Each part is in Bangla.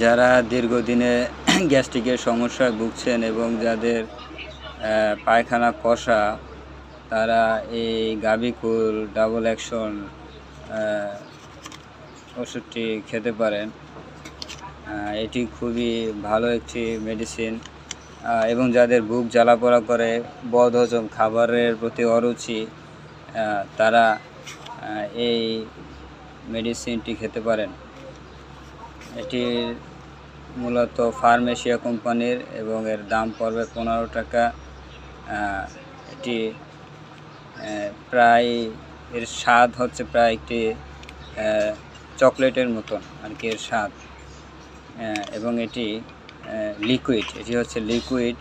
যারা দীর্ঘদিনে গ্যাস্ট্রিকের সমস্যায় ভুগছেন এবং যাদের পায়খানা কষা, তারা এই গাভিকুল ডাবল অ্যাকশন ওষুধটি খেতে পারেন। এটি খুবই ভালো একটি মেডিসিন এবং যাদের বুক জ্বালাপোড়া করে, বদহজম, খাবারের প্রতি অরুচি, তারা এই মেডিসিনটি খেতে পারেন। এটি মূলত ফার্মেসিয়া কোম্পানির এবং এর দাম পড়বে 15 টাকা। এটি প্রায় এর স্বাদ হচ্ছে প্রায় একটি চকলেটের মতন আর কি এর স্বাদ, এবং এটি লিকুইড। এটি হচ্ছে লিকুইড।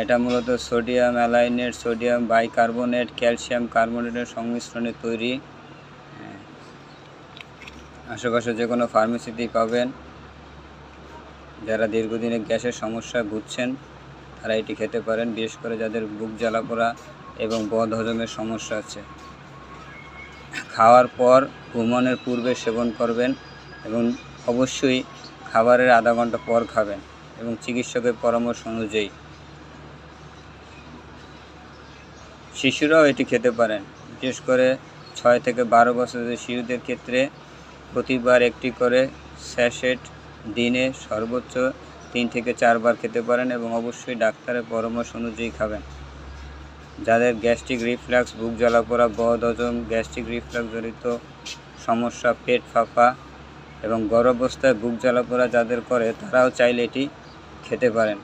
এটা মূলত সোডিয়াম অ্যালাইনেট, সোডিয়াম বাইকার্বনেট, ক্যালসিয়াম কার্বনেটের সংমিশ্রণে তৈরি। আশেপাশে যে কোনো ফার্মেসিতেই পাবেন। যারা দীর্ঘদিনে গ্যাসের সমস্যায় ভুগছেন তারা এটি খেতে পারেন, বিশেষ করে যাদের বুক জ্বালাপোড়া এবং বদহজমের সমস্যা আছে। খাওয়ার পর ঘুমানোর পূর্বে সেবন করবেন এবং অবশ্যই খাবারের আধা ঘন্টা পর খাবেন এবং চিকিৎসকের পরামর্শ অনুযায়ী। শিশুরাও এটি খেতে পারেন, বিশেষ করে 6 থেকে 12 বছরের শিশুদের ক্ষেত্রে প্রতিবার একটি করে স্যাশেট দিনে সর্বোচ্চ 3 থেকে 4 বার খেতে পারেন এবং অবশ্যই ডাক্তারের পরামর্শ অনুযায়ী খাবেন। যাদের গ্যাস্ট্রিক রিফ্লাক্স, বুক জ্বালাপোড়া, বদহজম, গ্যাস্ট্রিক রিফ্লাক্স জনিত সমস্যা, পেট ফাঁপা এবং গর্ভাবস্থায় বুক জ্বালাপোড়া যাদের করে, তারাও চাইলে এটি খেতে পারেন।